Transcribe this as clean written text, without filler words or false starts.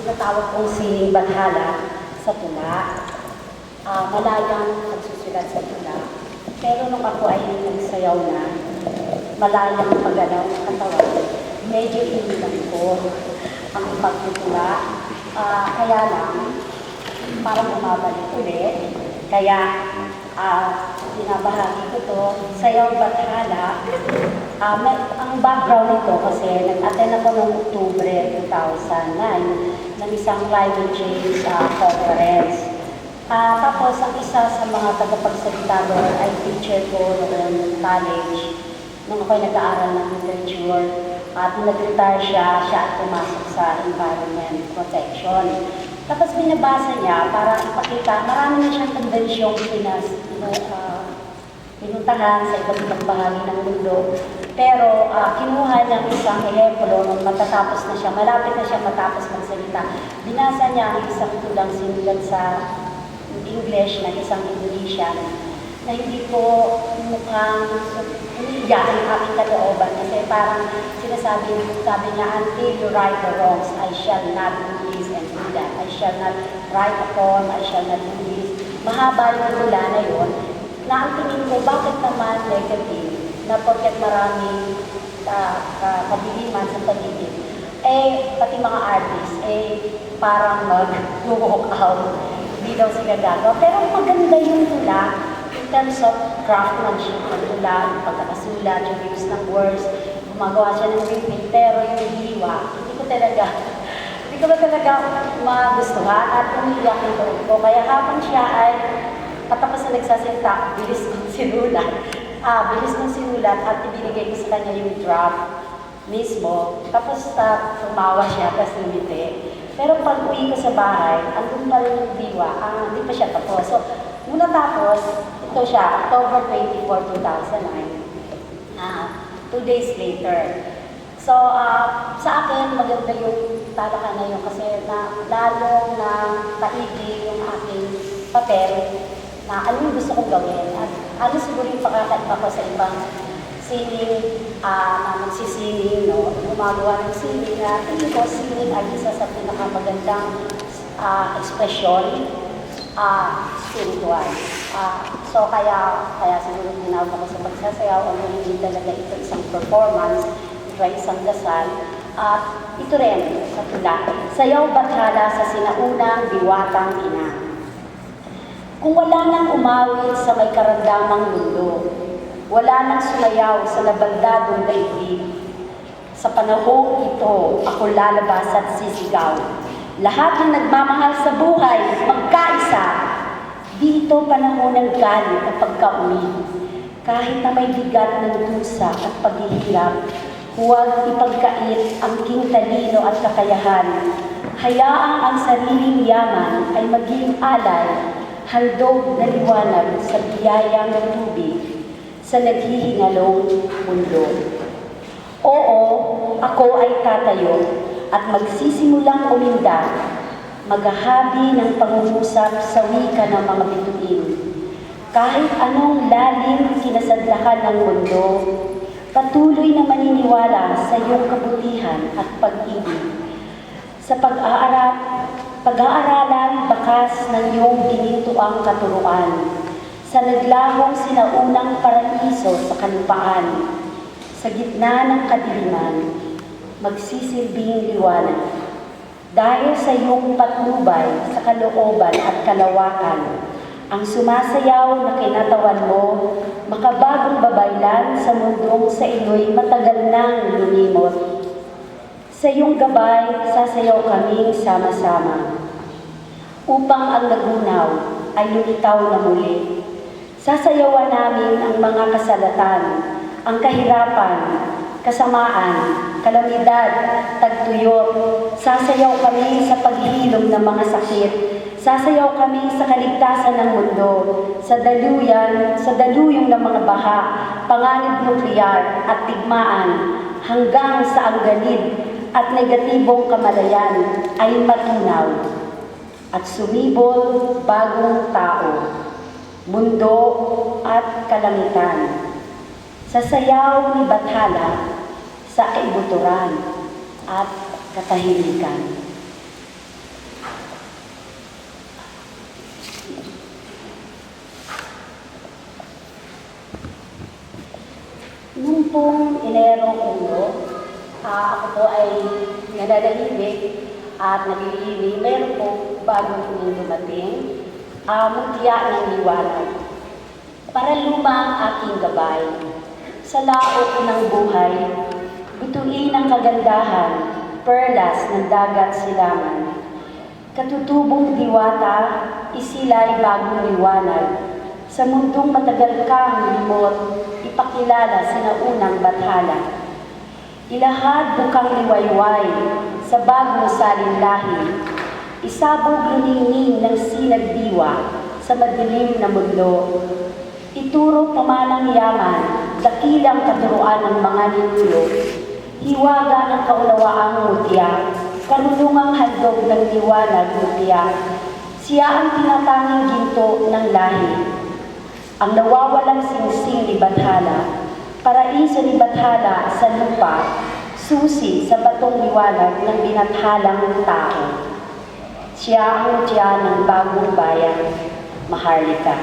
tinatawag kong si Bathala sa tula. Malayang nagsusulat sa tula. Pero nung ako ay nagsayaw na, malayang pagalaw ng katawan, medyo inilang ko ang pagtutula. Kaya lang, parang bumabalik ulit. Kaya, binabahagi ko to, Sayaw Bathala. Ang background nito kasi nag-attend ako noong Oktubre 2009 ng isang climate change conference. Tapos, ang isa sa mga tagapagsalita doon ay teacher ko noong college. Nung ako'y nag-aaral ng literature, at nung nag-retire siya at pumasok sa environment protection. Tapos binabasa niya para ipakita, marami na siyang konbensyong pinuntahan sa iba't ibang bahagi ng mundo. Pero kinuha niya isang ehemplo nung matatapos na siya, malapit na siya matapos magsalita. Binasa niya ang isang tulang sinulat sa English na isang Indonesian na hindi ko mukhang umiiyak ang aking kalooban kasi parang sabi niya, until you right the wrongs, I shall not do this and do that. I shall not write a poem, I shall not do this. Mahaba yung tula na yun, na ang tingin ko, bakit naman negative, na porket maraming kadiliman sa paligid, pati mga artists, parang mag-walk out, hindi daw sila gagawa. Pero maganda yung tula, in terms of craftsmanship ng tula, yung pagkakasulat, yung use ng words, gumagawa siya ng rhythm, pero yung hiwa, hindi ko talaga magustuhan at umiiyak yung tunog ko. Kaya habang siya ay patapos na nagsasalita, bilis kong sinulat at ibinigay ko sa kanya yung draft mismo. Tapos tumawa siya, tapos lumiti. Pero pag uwi ko sa bahay, andun pa rin yung diwa, hindi pa siya tapos. So, nung natapos, ito siya, October 24, 2009. 2 days later. So, sa akin, maganda yung talaka na yun kasi lalong na taigi yung aking papel na ano yung gusto kong gawin. At ano siguro yung pakakaiba ko sa ibang singing, magsisinging, no? Gumagawa ng singing na tingin ko, singing ay isa sa pinakamagandang ekspresyon spiritual. So kaya siguro tinawag ako sa pagsasayaw, although hindi talaga ito isang performance, ito ay isang dasal. At ito rin sa tula, Sayaw Bathala sa sinaunang diwatang ina. Kung wala nang umawit sa may karamdamang mundo, wala nang sumayaw sa nabaldadong daigdig, sa panahong ito ako lalabas at sisigaw. Lahat ng nagmamahal sa buhay, magkaisa. Di ito panahon ng galit at pagkaumig. Kahit na may bigat ng dusa at paghihirap, huwag ipagkait ang king talino at kakayahan. Hayaang ang sariling yaman ay maging alay, handog na liwanag sa biyayang tubig, sa naghihingalong mundo. Oo, ako ay tatayo at magsisimulang uminda, maghahabi ng pangungusap sa wika ng mga bituin. Kahit anong lalim kinasadlakan ng mundo, patuloy na maniniwala sa iyong kabutihan at pag-ibig. Sa pag-aaralan bakas ng iyong ginintuang katuruan, sa naglahong sinaunang paraiso sa kalupaan, sa gitna ng kadiliman, magsisilbing liwanag. Dahil sa iyong patnubay sa kalooban at kalawakan, ang sumasayaw na kinatawan mo, makabagong babaylan sa mundong sa iyo'y matagal nang lumimot. Sa iyong gabay, sasayaw kaming sama-sama, upang ang nagunaw ay lumitaw na muli. Sasayawan namin ang mga kasalatan, ang kahirapan, kasamaan, kalamidad, tagtuyot. Sasayaw kami sa paghilom ng mga sakit. Sasayaw kami sa kaligtasan ng mundo, sa daluyong ng mga baha, panganib nuklear at tigmaan, hanggang sa ang ganid at negatibong kamalayan ay matunaw at sumibol bagong tao, mundo at kalangitan. Sa sayaw ni Bathala sa kaibuturan at katahimikan. ako po ay nananahimik at naglilihi. Meron po bagong dumating, mutya ng liwanag. Para luma ang aking gabay, sa laot ng buhay, butuin ang kagandahan, perlas ng dagat silangan. Katutubong diwata, isila'y bagong liwanag. Sa mundong matagal kang limot, ipakilala sinaunang bathala. Ilahad bukang liwayway sa bagong salinlahi. Isabog luningning ng sinag diwa sa madilim na mundo. Ituro pamanang yaman, dakilang katuruan ng mga ninuno. Hiwaga ng kaulawaang mutya, karunungang handog ng liwanag mutya. Siya ang tinatanging ginto ng lahi. Ang nawawalang singsing ni Bathala, paraiso ni Bathala sa lupa, susi sa batong liwanag ng binathalang tao. Siya ang mutya ng bagong bayan, Maharlika.